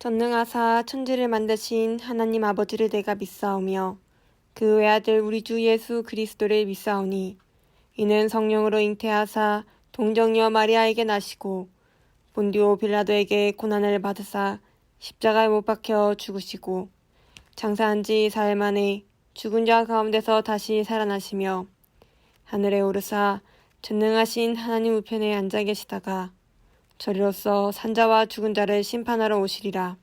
전능하사 천지를 만드신 하나님 아버지를 내가 믿사오며 그 외아들 우리 주 예수 그리스도를 믿사오니 이는 성령으로 잉태하사 동정녀 마리아에게 나시고 본디오 빌라도에게 고난을 받으사 십자가에 못 박혀 죽으시고 장사한 지 사흘 만에 죽은 자 가운데서 다시 살아나시며 하늘에 오르사 전능하신 하나님 우편에 앉아 계시다가 저리로서 산자와 죽은 자를 심판하러 오시리라.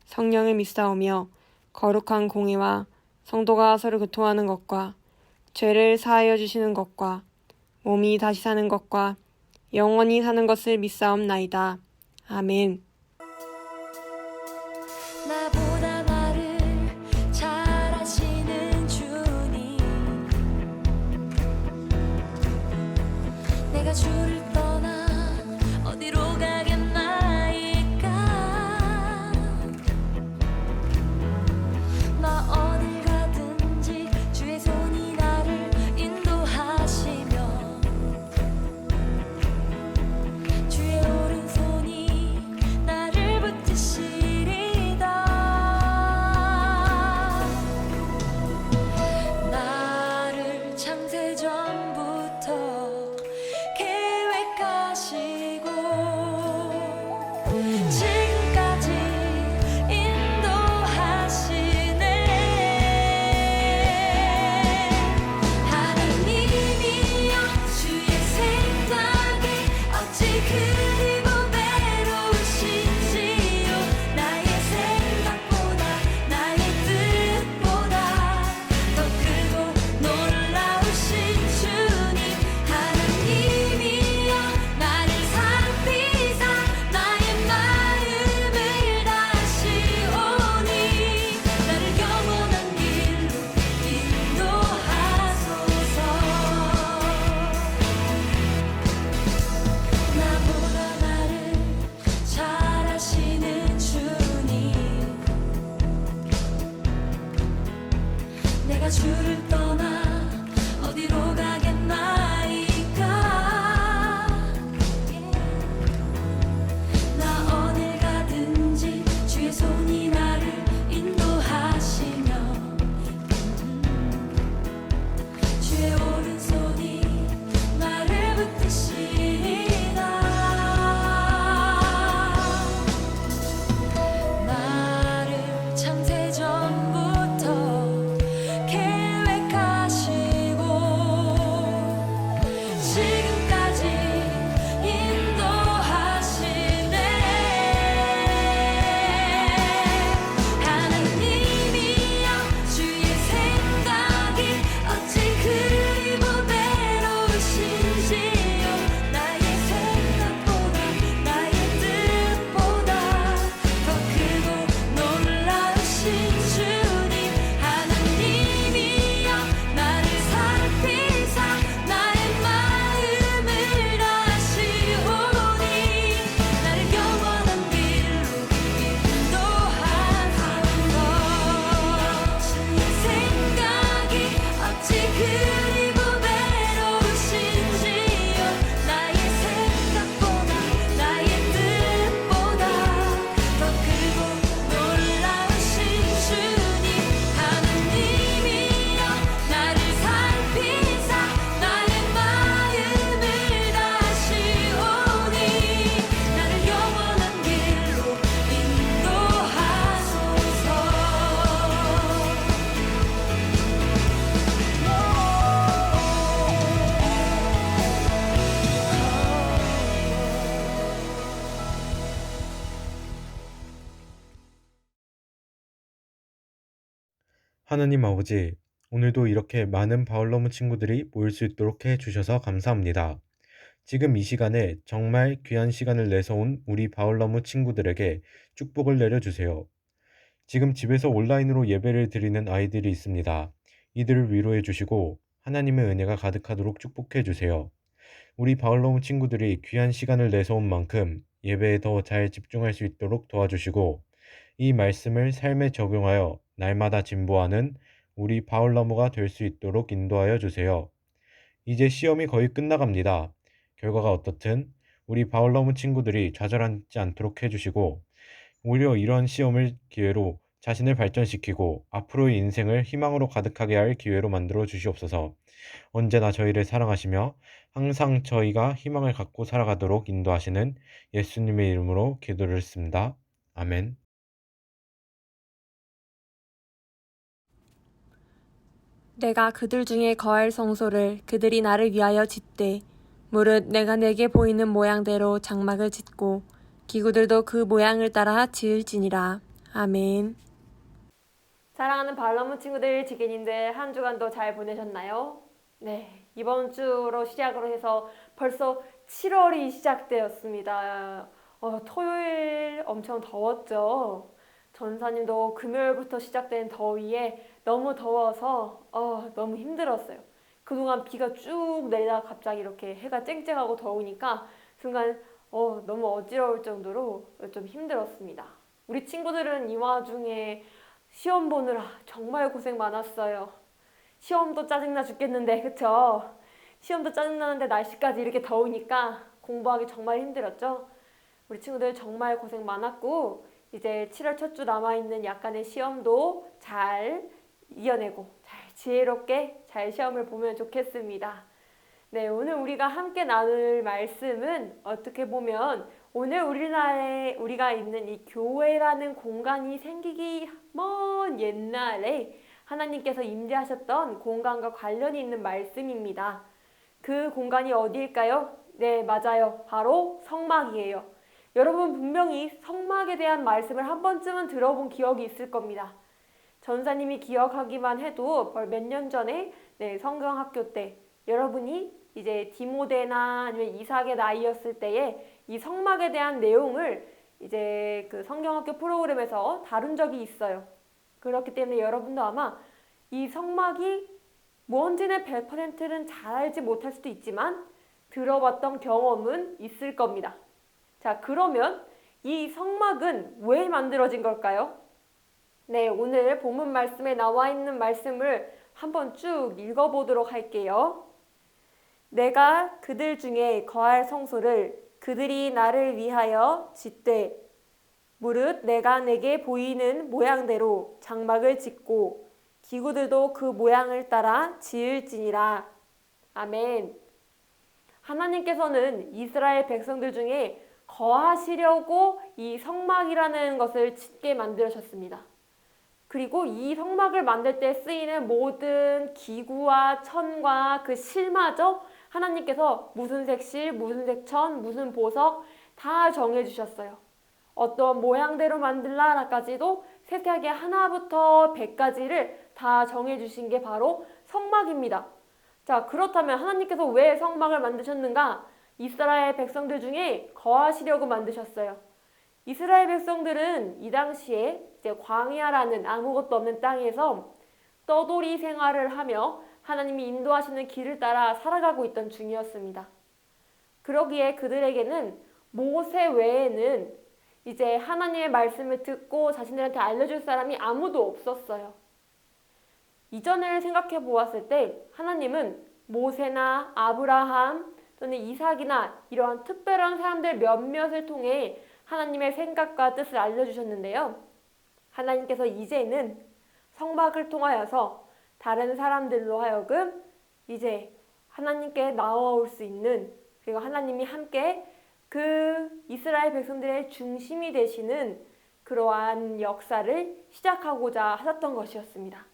성령을 믿사오며 거룩한 공의와 성도가 서로 교통하는 것과 죄를 사하여 주시는 것과 몸이 다시 사는 것과 영원히 사는 것을 믿사옵나이다. 아멘. 나보다 나를 잘 아시는 주님, 내가 주를 떠나 어디로 가겠나이까. 나 어딜 가든지 주의 손이 나를 인도하시며 주의 오른손이 나를 붙드시리다. 나를 창세전부터 계획하시고 지금까지 인도하시네. 하나님이여, 주의 생각이 어찌 그리 보배로우신지요. 나의 생각보다 나의 뜻보다 더 크고 놀라우신 주님. 하나님이여, 나를 살피사 나의 마음을 다시오니 나를 영원한 길로 인도하소서. 나보다 나를 잘 아시는 주님, 내가 주를 떠나 어디로 가겠나이까. 나 어딜 가든지 주의 손이 나를 인도하시며 주의 오른손이 나를 붙드시리다. 나를 창세전부터 계획하시고 지금까지 인도하시네. 하나님이여, 주의 생각이 어찌 그리 보배로우신지요. 나의 생각보다 나의 뜻보다 더 크고 놀라우신 주님. 하나님이여, 나를 살피사 나의 마음을 다시오니 나를 영원한 길로 인도하소서. 주의 생각이 어찌 그리 보배로우신지요. 나의 생각보다 나의 뜻보다 더 크고 놀라우신 주님. 하나님이여, 나를 살피사 나의 마음을 다시오니 나를 영원한 길로 인도하소서. 하느님 아버지, 오늘도 이렇게 많은 바울로무 친구들이 모일 수 있도록 해주셔서 감사합니다. 지금 이 시간에 정말 귀한 시간을 내서 온 우리 바울로무 친구들에게 축복을 내려주세요. 지금 집에서 온라인으로 예배를 드리는 아이들이 있습니다. 이들을 위로해 주시고 하나님의 은혜가 가득하도록 축복해 주세요. 우리 바울로무 친구들이 귀한 시간을 내서 온 만큼 예배에 더 잘 집중할 수 있도록 도와주시고 이 말씀을 삶에 적용하여 날마다 진보하는 우리 바울나무가 될 수 있도록 인도하여 주세요. 이제 시험이 거의 끝나갑니다. 결과가 어떻든 우리 바울나무 친구들이 좌절하지 않도록 해주시고 오히려 이런 시험을 기회로 자신을 발전시키고 앞으로의 인생을 희망으로 가득하게 할 기회로 만들어 주시옵소서. 언제나 저희를 사랑하시며 항상 저희가 희망을 갖고 살아가도록 인도하시는 예수님의 이름으로 기도를 했습니다. 아멘. 내가 그들 중에 거할 성소를 그들이 나를 위하여 짓되 무릇 내가 내게 보이는 모양대로 장막을 짓고 기구들도 그 모양을 따라 지을지니라. 아멘. 사랑하는 발라문 친구들, 지기님들 한 주간도 잘 보내셨나요? 네, 이번 주로 시작으로 해서 벌써 7월이 시작되었습니다. 토요일 엄청 더웠죠? 전사님도 금요일부터 시작된 더위에 너무 더워서 너무 힘들었어요. 그동안 비가 쭉 내리다가 갑자기 이렇게 해가 쨍쨍하고 더우니까 순간 너무 어지러울 정도로 좀 힘들었습니다. 우리 친구들은 이 와중에 시험 보느라 정말 고생 많았어요. 시험도 짜증나 죽겠는데, 그쵸? 시험도 짜증나는데 날씨까지 이렇게 더우니까 공부하기 정말 힘들었죠? 우리 친구들 정말 고생 많았고 이제 7월 첫 주 남아있는 약간의 시험도 잘 이겨내고 잘 지혜롭게 잘 시험을 보면 좋겠습니다. 네, 오늘 우리가 함께 나눌 말씀은 어떻게 보면 오늘 우리나라에 우리가 있는 이 교회라는 공간이 생기기 먼 옛날에 하나님께서 임재하셨던 공간과 관련이 있는 말씀입니다. 그 공간이 어디일까요? 네, 맞아요. 바로 성막이에요. 여러분 분명히 성막에 대한 말씀을 한 번쯤은 들어본 기억이 있을 겁니다. 전사님이 기억하기만 해도 몇 년 전에 성경학교 때 여러분이 이제 디모데나 아니면 이삭의 나이였을 때에 이 성막에 대한 내용을 이제 그 성경학교 프로그램에서 다룬 적이 있어요. 그렇기 때문에 여러분도 아마 이 성막이 뭔지는 100%는 잘 알지 못할 수도 있지만 들어봤던 경험은 있을 겁니다. 자, 그러면 이 성막은 왜 만들어진 걸까요? 네, 오늘 본문 말씀에 나와 있는 말씀을 한번 쭉 읽어보도록 할게요. 내가 그들 중에 거할 성소를 그들이 나를 위하여 짓되 무릇 내가 내게 보이는 모양대로 장막을 짓고 기구들도 그 모양을 따라 지을지니라. 아멘. 하나님께서는 이스라엘 백성들 중에 거하시려고 이 성막이라는 것을 짓게 만드셨습니다. 그리고 이 성막을 만들 때 쓰이는 모든 기구와 천과 그 실마저 하나님께서 무슨 색 실, 무슨 색 천, 무슨 보석 다 정해주셨어요. 어떤 모양대로 만들라까지도 세세하게 하나부터 100까지를 다 정해주신 게 바로 성막입니다. 자, 그렇다면 하나님께서 왜 성막을 만드셨는가? 이스라엘 백성들 중에 거하시려고 만드셨어요. 이스라엘 백성들은 이 당시에 이제 광야라는 아무것도 없는 땅에서 떠돌이 생활을 하며 하나님이 인도하시는 길을 따라 살아가고 있던 중이었습니다. 그러기에 그들에게는 모세 외에는 이제 하나님의 말씀을 듣고 자신들한테 알려줄 사람이 아무도 없었어요. 이전을 생각해 보았을 때 하나님은 모세나 아브라함 또는 이삭이나 이러한 특별한 사람들 몇몇을 통해 하나님의 생각과 뜻을 알려주셨는데요. 하나님께서 이제는 성막을 통하여서 다른 사람들로 하여금 이제 하나님께 나아올 수 있는, 그리고 하나님이 함께 그 이스라엘 백성들의 중심이 되시는 그러한 역사를 시작하고자 하셨던 것이었습니다.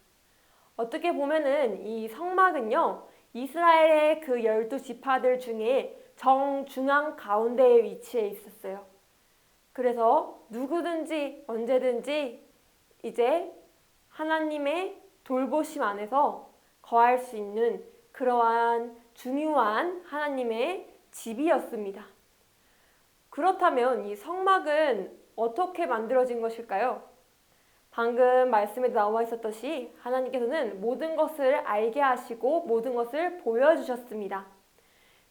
어떻게 보면은 이 성막은요, 이스라엘의 그 12지파들 중에 정중앙 가운데에 위치해 있었어요. 그래서 누구든지 언제든지 이제 하나님의 돌보심 안에서 거할 수 있는 그러한 중요한 하나님의 집이었습니다. 그렇다면 이 성막은 어떻게 만들어진 것일까요? 방금 말씀에 나와 있었듯이 하나님께서는 모든 것을 알게 하시고 모든 것을 보여주셨습니다.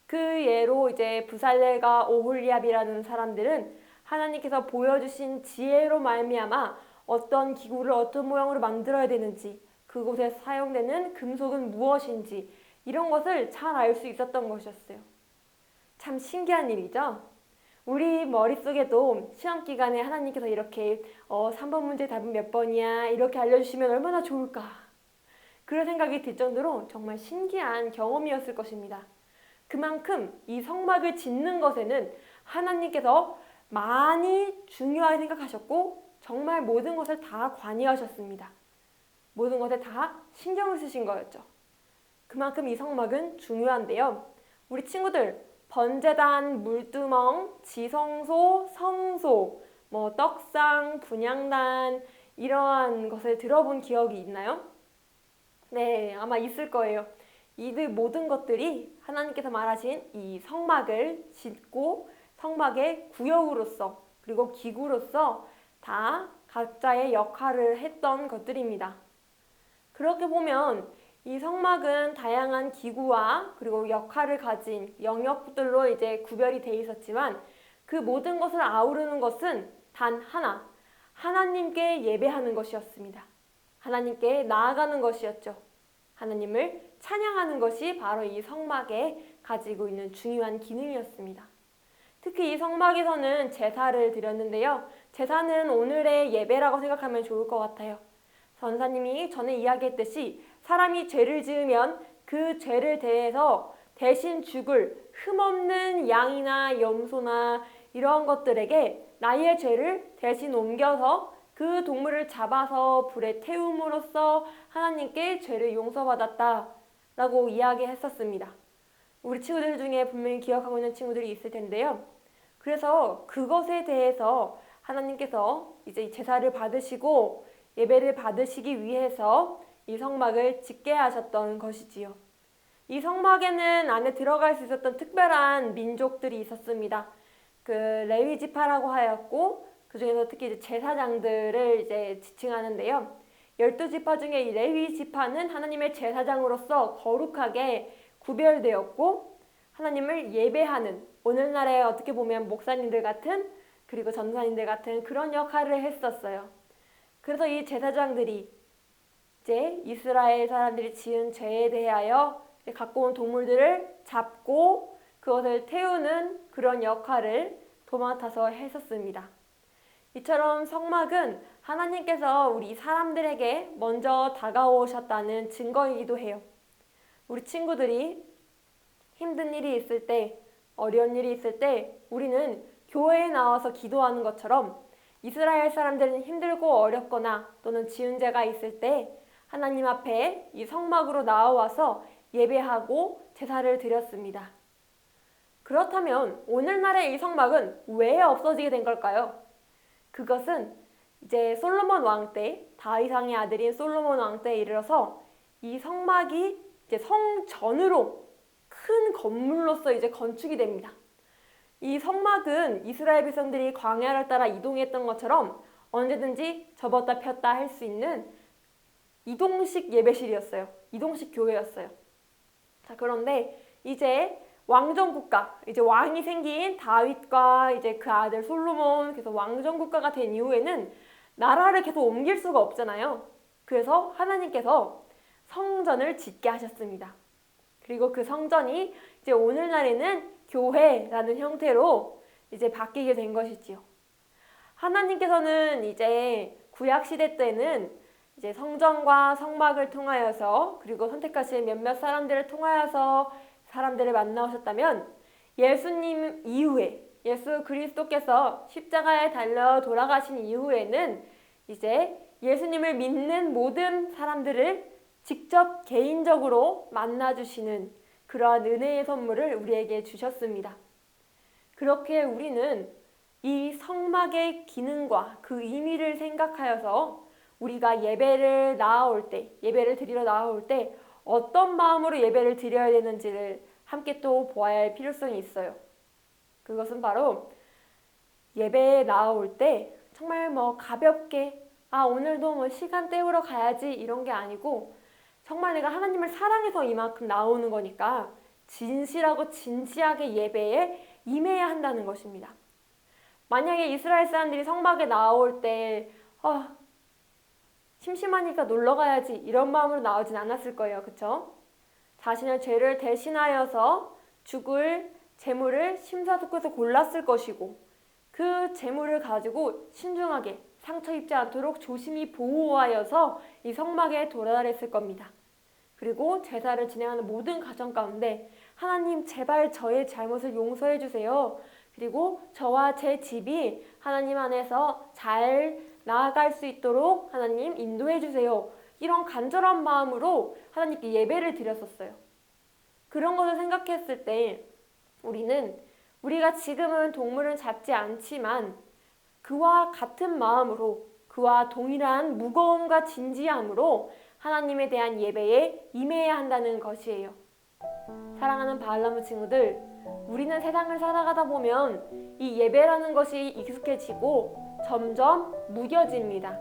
그 예로 이제 부살렐과 오홀리압이라는 사람들은 하나님께서 보여주신 지혜로 말미암아 어떤 기구를 어떤 모양으로 만들어야 되는지, 그곳에 사용되는 금속은 무엇인지 이런 것을 잘 알 수 있었던 것이었어요. 참 신기한 일이죠. 우리 머릿속에도 시험 기간에 하나님께서 이렇게 3번 문제 답은 몇 번이야 이렇게 알려주시면 얼마나 좋을까. 그런 생각이 들 정도로 정말 신기한 경험이었을 것입니다. 그만큼 이 성막을 짓는 것에는 하나님께서 많이 중요하게 생각하셨고 정말 모든 것을 다 관여하셨습니다. 모든 것에 다 신경을 쓰신 거였죠. 그만큼 이 성막은 중요한데요. 우리 친구들 번제단, 물두멍, 지성소, 성소, 떡상, 분향단 이러한 것을 들어본 기억이 있나요? 네, 아마 있을 거예요. 이들 모든 것들이 하나님께서 말하신 이 성막을 짓고 성막의 구역으로서 그리고 기구로서 다 각자의 역할을 했던 것들입니다. 그렇게 보면 이 성막은 다양한 기구와 그리고 역할을 가진 영역들로 이제 구별이 돼 있었지만 그 모든 것을 아우르는 것은 단 하나, 하나님께 예배하는 것이었습니다. 하나님께 나아가는 것이었죠. 하나님을 찬양하는 것이 바로 이 성막에 가지고 있는 중요한 기능이었습니다. 특히 이 성막에서는 제사를 드렸는데요. 제사는 오늘의 예배라고 생각하면 좋을 것 같아요. 전사님이 전에 이야기했듯이 사람이 죄를 지으면 그 죄를 대해서 대신 죽을 흠없는 양이나 염소나 이러한 것들에게 나의 죄를 대신 옮겨서 그 동물을 잡아서 불에 태움으로써 하나님께 죄를 용서받았다라고 이야기했었습니다. 우리 친구들 중에 분명히 기억하고 있는 친구들이 있을 텐데요. 그래서 그것에 대해서 하나님께서 이제 제사를 받으시고 예배를 받으시기 위해서 이 성막을 짓게 하셨던 것이지요. 이 성막에는 안에 들어갈 수 있었던 특별한 민족들이 있었습니다. 그 레위 지파라고 하였고 그 중에서 특히 이제 제사장들을 이제 지칭하는데요. 12지파 중에 이 레위 지파는 하나님의 제사장으로서 거룩하게 구별되었고 하나님을 예배하는 오늘날에 어떻게 보면 목사님들 같은 그리고 전사님들 같은 그런 역할을 했었어요. 그래서 이 제사장들이 이제 이스라엘 사람들이 지은 죄에 대하여 갖고 온 동물들을 잡고 그것을 태우는 그런 역할을 도맡아서 했었습니다. 이처럼 성막은 하나님께서 우리 사람들에게 먼저 다가오셨다는 증거이기도 해요. 우리 친구들이 힘든 일이 있을 때, 어려운 일이 있을 때 우리는 교회에 나와서 기도하는 것처럼 이스라엘 사람들은 힘들고 어렵거나 또는 지은 죄가 있을 때 하나님 앞에 이 성막으로 나와서 예배하고 제사를 드렸습니다. 그렇다면 오늘날의 이 성막은 왜 없어지게 된 걸까요? 그것은 이제 솔로몬 왕 때, 다윗 왕의 아들인 솔로몬 왕 때에 이르러서 이 성막이 이제 성전으로 큰 건물로서 이제 건축이 됩니다. 이 성막은 이스라엘 백성들이 광야를 따라 이동했던 것처럼 언제든지 접었다 폈다 할 수 있는 이동식 예배실이었어요. 이동식 교회였어요. 자, 그런데 이제 왕정국가, 이제 왕이 생긴 다윗과 이제 그 아들 솔로몬, 그래서 왕정국가가 된 이후에는 나라를 계속 옮길 수가 없잖아요. 그래서 하나님께서 성전을 짓게 하셨습니다. 그리고 그 성전이 이제 오늘날에는 교회라는 형태로 이제 바뀌게 된 것이지요. 하나님께서는 이제 구약시대 때는 이제 성전과 성막을 통하여서 그리고 선택하신 몇몇 사람들을 통하여서 사람들을 만나오셨다면 예수님 이후에 예수 그리스도께서 십자가에 달려 돌아가신 이후에는 이제 예수님을 믿는 모든 사람들을 직접 개인적으로 만나주시는 그러한 은혜의 선물을 우리에게 주셨습니다. 그렇게 우리는 이 성막의 기능과 그 의미를 생각하여서 우리가 예배를 나아올 때, 예배를 드리러 나아올 때 어떤 마음으로 예배를 드려야 되는지를 함께 또 보아야 할 필요성이 있어요. 그것은 바로 예배에 나아올 때 정말 가볍게 오늘도 시간 때우러 가야지 이런 게 아니고 정말 내가 하나님을 사랑해서 이만큼 나오는 거니까 진실하고 진지하게 예배에 임해야 한다는 것입니다. 만약에 이스라엘 사람들이 성막에 나올 때 심심하니까 놀러 가야지 이런 마음으로 나오진 않았을 거예요. 그쵸? 자신의 죄를 대신하여서 죽을 재물을 심사숙고해서 골랐을 것이고 그 재물을 가지고 신중하게 상처 입지 않도록 조심히 보호하여서 이 성막에 도달했을 겁니다. 그리고 제사를 진행하는 모든 과정 가운데 하나님 제발 저의 잘못을 용서해 주세요. 그리고 저와 제 집이 하나님 안에서 잘 나아갈 수 있도록 하나님 인도해 주세요. 이런 간절한 마음으로 하나님께 예배를 드렸었어요. 그런 것을 생각했을 때 우리가 지금은 동물을 잡지 않지만 그와 같은 마음으로 그와 동일한 무거움과 진지함으로 하나님에 대한 예배에 임해야 한다는 것이에요. 사랑하는 바알라무 친구들, 우리는 세상을 살아가다 보면 이 예배라는 것이 익숙해지고 점점 무뎌집니다.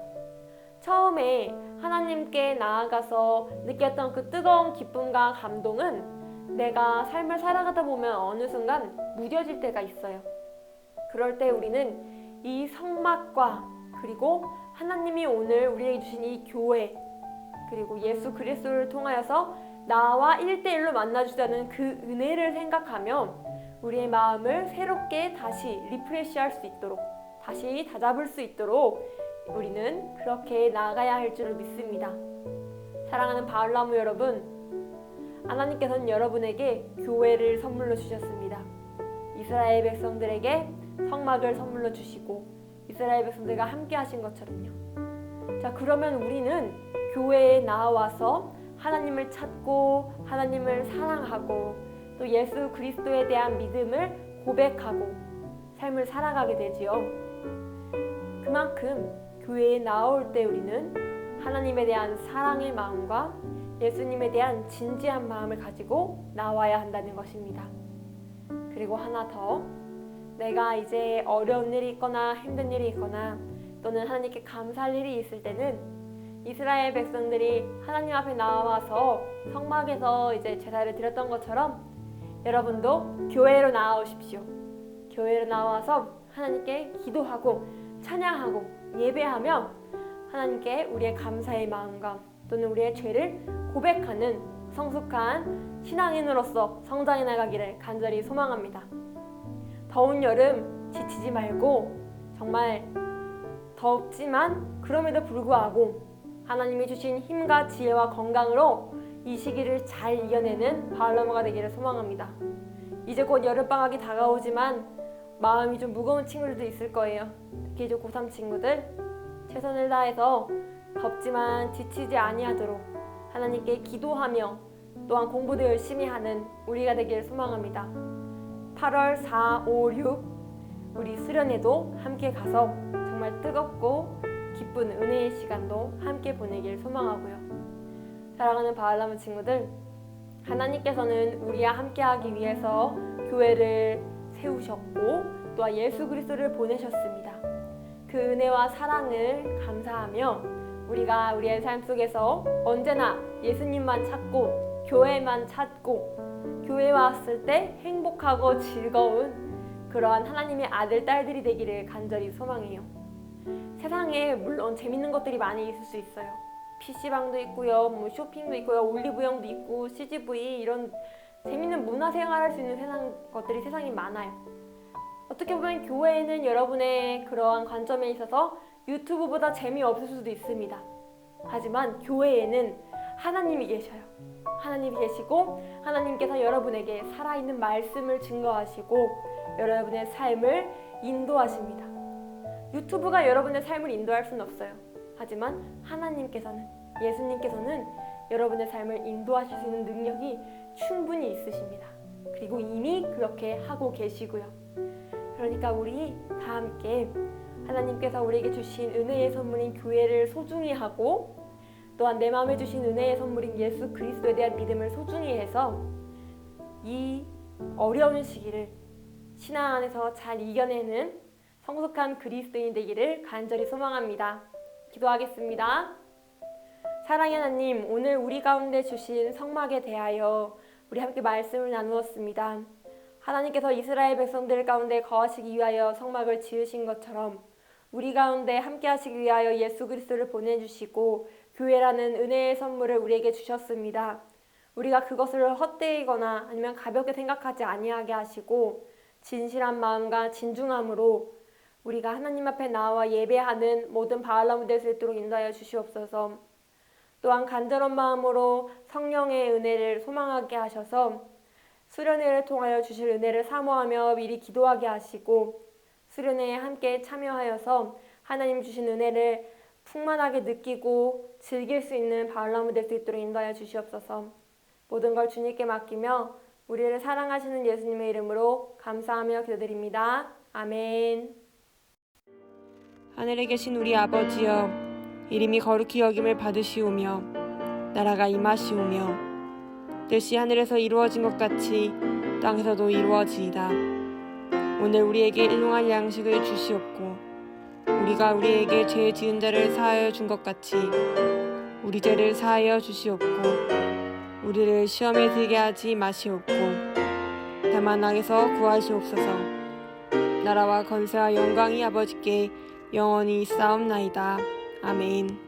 처음에 하나님께 나아가서 느꼈던 그 뜨거운 기쁨과 감동은 내가 삶을 살아가다 보면 어느 순간 무뎌질 때가 있어요. 그럴 때 우리는 이 성막과 그리고 하나님이 오늘 우리에게 주신 이 교회 그리고 예수 그리스도를 통하여서 나와 1대1로 만나주자는 그 은혜를 생각하며 우리의 마음을 새롭게 다시 리프레시할 수 있도록 다시 다잡을 수 있도록 우리는 그렇게 나아가야 할 줄을 믿습니다. 사랑하는 바알라무 여러분, 하나님께서는 여러분에게 교회를 선물로 주셨습니다. 이스라엘 백성들에게 성막을 선물로 주시고 이스라엘 백성들과 함께 하신 것처럼요. 자, 그러면 우리는 교회에 나와서 하나님을 찾고 하나님을 사랑하고 또 예수 그리스도에 대한 믿음을 고백하고 삶을 살아가게 되지요. 그만큼 교회에 나올 때 우리는 하나님에 대한 사랑의 마음과 예수님에 대한 진지한 마음을 가지고 나와야 한다는 것입니다. 그리고 하나 더, 내가 이제 어려운 일이 있거나 힘든 일이 있거나 또는 하나님께 감사할 일이 있을 때는 이스라엘 백성들이 하나님 앞에 나와서 성막에서 이제 제사를 드렸던 것처럼 여러분도 교회로 나아오십시오. 교회로 나와서 하나님께 기도하고 찬양하고 예배하며 하나님께 우리의 감사의 마음과 또는 우리의 죄를 고백하는 성숙한 신앙인으로서 성장해 나가기를 간절히 소망합니다. 더운 여름 지치지 말고 정말 덥지만 그럼에도 불구하고 하나님이 주신 힘과 지혜와 건강으로 이 시기를 잘 이겨내는 바알라무가 되기를 소망합니다. 이제 곧 여름방학이 다가오지만 마음이 좀 무거운 친구들도 있을 거예요. 특히 이제 고3 친구들 최선을 다해서 덥지만 지치지 아니하도록 하나님께 기도하며 또한 공부도 열심히 하는 우리가 되기를 소망합니다. 8월 4, 5, 6 우리 수련회도 함께 가서 정말 뜨겁고 기쁜 은혜의 시간도 함께 보내길 소망하고요. 사랑하는 바알라무 친구들, 하나님께서는 우리와 함께하기 위해서 교회를 세우셨고 또한 예수 그리스도를 보내셨습니다. 그 은혜와 사랑을 감사하며 우리가 우리의 삶 속에서 언제나 예수님만 찾고 교회만 찾고 교회에 왔을 때 행복하고 즐거운 그러한 하나님의 아들, 딸들이 되기를 간절히 소망해요. 세상에 물론 재밌는 것들이 많이 있을 수 있어요. PC방도 있고요, 뭐 쇼핑도 있고요, 올리브영도 있고, CGV 이런 재밌는 문화생활 할 수 있는 것들이 세상에 많아요. 어떻게 보면 교회에는 여러분의 그러한 관점에 있어서 유튜브보다 재미없을 수도 있습니다. 하지만 교회에는 하나님이 계셔요. 하나님이 계시고 하나님께서 여러분에게 살아있는 말씀을 증거하시고 여러분의 삶을 인도하십니다. 유튜브가 여러분의 삶을 인도할 수는 없어요. 하지만 하나님께서는, 예수님께서는 여러분의 삶을 인도하실 수 있는 능력이 충분히 있으십니다. 그리고 이미 그렇게 하고 계시고요. 그러니까 우리 다 함께 하나님께서 우리에게 주신 은혜의 선물인 교회를 소중히 하고 또한 내 마음에 주신 은혜의 선물인 예수 그리스도에 대한 믿음을 소중히 해서 이 어려운 시기를 신앙 안에서 잘 이겨내는 성숙한 그리스도인 되기를 간절히 소망합니다. 기도하겠습니다. 사랑의 하나님, 오늘 우리 가운데 주신 성막에 대하여 우리 함께 말씀을 나누었습니다. 하나님께서 이스라엘 백성들 가운데 거하시기 위하여 성막을 지으신 것처럼 우리 가운데 함께 하시기 위하여 예수 그리스도를 보내주시고 교회라는 은혜의 선물을 우리에게 주셨습니다. 우리가 그것을 헛되이거나 아니면 가볍게 생각하지 아니하게 하시고 진실한 마음과 진중함으로 우리가 하나님 앞에 나와 예배하는 모든 바알라무 될 수 있도록 인도하여 주시옵소서. 또한 간절한 마음으로 성령의 은혜를 소망하게 하셔서 수련회를 통하여 주실 은혜를 사모하며 미리 기도하게 하시고 수련회에 함께 참여하여서 하나님 주신 은혜를 풍만하게 느끼고 즐길 수 있는 바알라무 될 수 있도록 인도하여 주시옵소서. 모든 걸 주님께 맡기며 우리를 사랑하시는 예수님의 이름으로 감사하며 기도드립니다. 아멘. 하늘에 계신 우리 아버지여, 이름이 거룩히 여김을 받으시오며 나라가 임하시오며 뜻이 하늘에서 이루어진 것 같이 땅에서도 이루어지이다. 오늘 우리에게 일용할 양식을 주시옵고 우리가 우리에게 죄 지은 자를 사하여 준 것 같이 우리 죄를 사하여 주시옵고 우리를 시험에 들게 하지 마시옵고 다만 악에서 구하시옵소서. 나라와 권세와 영광이 아버지께 영원히 있사옵나이다. 아멘.